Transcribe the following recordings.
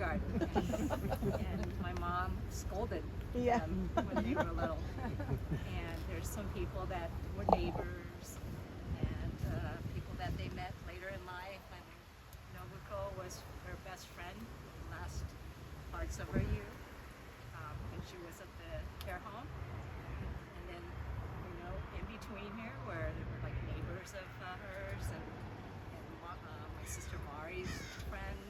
kindergarten, and my mom scolded Yeah. them when they were little. And there's some people that were neighbors and people that they met later in life. And Nobuko was her best friend the last parts of her youth when she was at the care home. And then, in between here where there were like neighbors of hers and my sister Mari's friend.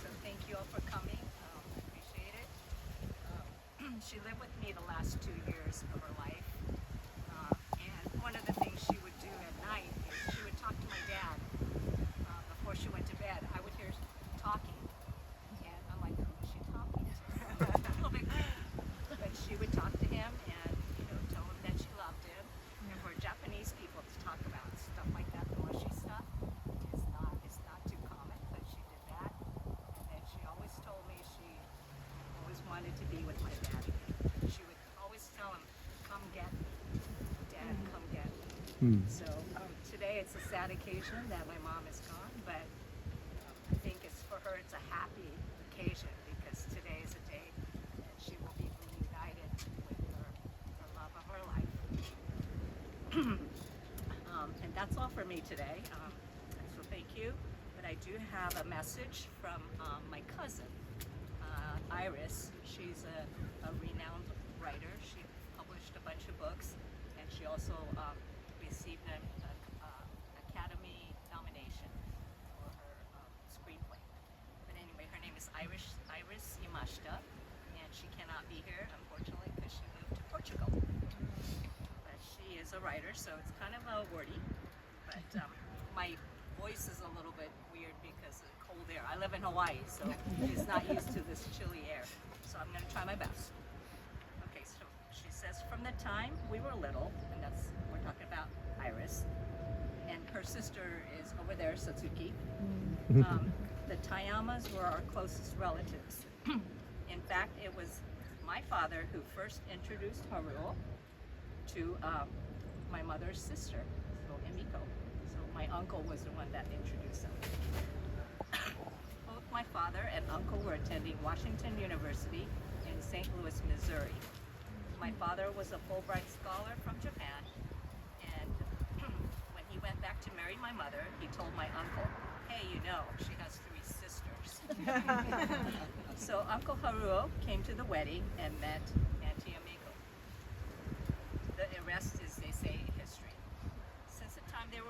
So thank you all for coming. I appreciate it. She lived with me the last 2 years of her life. And one of the things she would do at night is she would talk to my dad before she went to bed. I would hear talking. And I'm like, who is she talking to? But she would talk to him and tell him that she loved him. And for Japanese people to talk about stuff like that, the mushy stuff, it's not too common, but she did that. And then she always told me she always wanted to be with my dad. She would always tell him, come get me. Dad, come get me. So today it's a sad occasion that my mom is gone, but I think it's for her it's a happy occasion because today is a day that she will be reunited with her love of her life. And that's all for me today. So thank you. But I do have a message from my cousin, Iris. She's a renowned writer. She published a bunch of books, and she also received an Academy nomination for her screenplay. But anyway, her name is Iris Yamashita, and she cannot be here, unfortunately, because she moved to Portugal. But she is a writer, so it's kind of wordy. But my voice is a little bit weird because of the cold air. I live in Hawaii, so it's not used to this chilly air. So I'm going to try my best. Okay, so she says, from the time we were little, and we're talking about Iris, and her sister is over there, Satsuki. The Tayamas were our closest relatives. In fact, it was my father who first introduced Haruo to my mother's sister, so Emiko. So my uncle was the one that introduced them. Both my father and uncle were attending Washington University in St. Louis, Missouri. My father was a Fulbright scholar from Japan, and when he went back to marry my mother, he told my uncle, hey, she has 3 sisters. So Uncle Haruo came to the wedding and met Auntie Emiko. The rest is, they say, history. Since the time we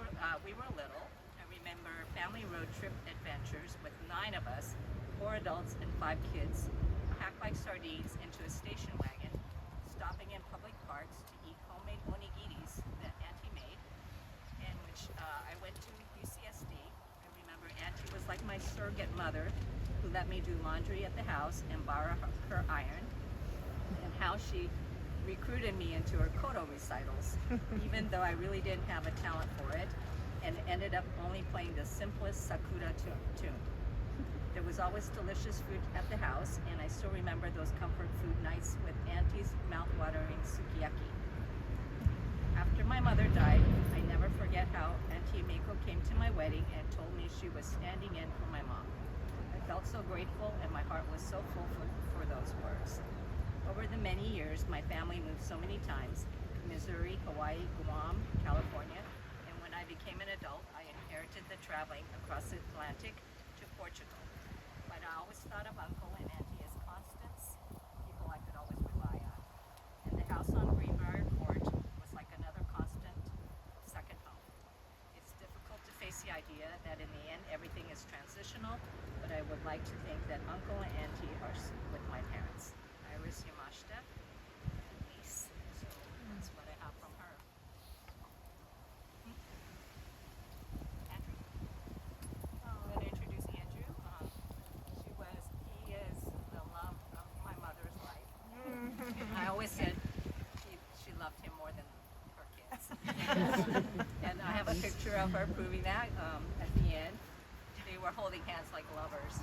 were little, I remember family road trip adventures with 9 of us, 4 adults and 5 kids, packed like sardines into a station wagon, stopping in public parks to eat homemade onigiris that Auntie made. And which I went to UCSD. I remember Auntie was like my surrogate mother who let me do laundry at the house and borrow her iron, and how she recruited me into her koto recitals, even though I really didn't have a talent for it, and ended up only playing the simplest Sakura tune. There was always delicious food at the house, and I still remember those comfort food nights with Auntie's mouth-watering sukiyaki. After my mother died, I never forget how Auntie Emiko came to my wedding and told me she was standing in for my mom. I felt so grateful, and my heart was so full for those words. Over the many years, my family moved so many times: Missouri, Hawaii, Guam, California, and when I became an adult, I inherited the traveling across the Atlantic to Portugal. But I always thought of Uncle and Auntie as constants, people I could always rely on. And the house on Greenbrier Court was like another constant second home. It's difficult to face the idea that in the end everything is transitional, but I would like to think that Uncle and Auntie are with my parents. Iris Yamashita, niece. So that's what I have from her. Andrew? I'm going to introduce Andrew. He is the love of my mother's life. I always said she loved him more than her kids. And I have a picture of her proving that at the end. They were holding hands like lovers.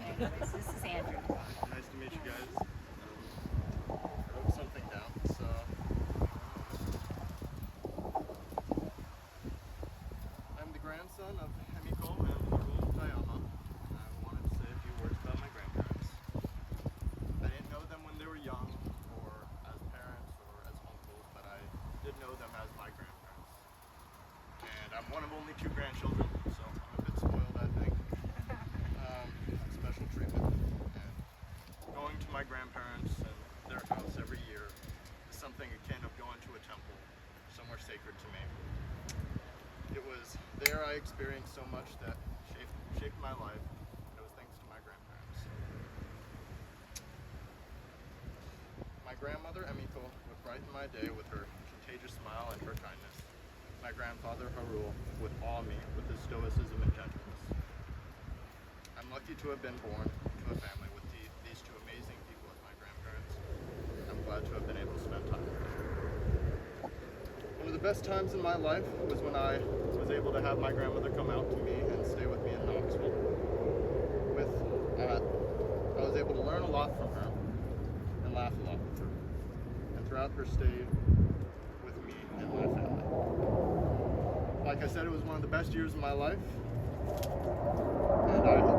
Anyways, this is Andrew. Nice to meet you guys. I wrote something down, so I'm the grandson of Emiko and Haruo Tayama. I wanted 2 grandchildren, so I'm a bit spoiled, I think. Special treatment. And going to my grandparents and their house every year is something akin of going to a temple, somewhere sacred to me. It was there I experienced so much that shaped my life. It was thanks to my grandparents. My grandmother, Emiko, would brighten my day with her contagious smile and her kindness. My grandfather, Harul, would awe me with his stoicism and gentleness. I'm lucky to have been born to a family with these 2 amazing people as my grandparents. I'm glad to have been able to spend time with them. One of the best times in my life was when I was able to have my grandmother come out to me and stay with me in Knoxville. I was able to learn a lot from her and laugh a lot with her. And throughout her stay with me and my family. Like I said, it was one of the best years of my life, and I hope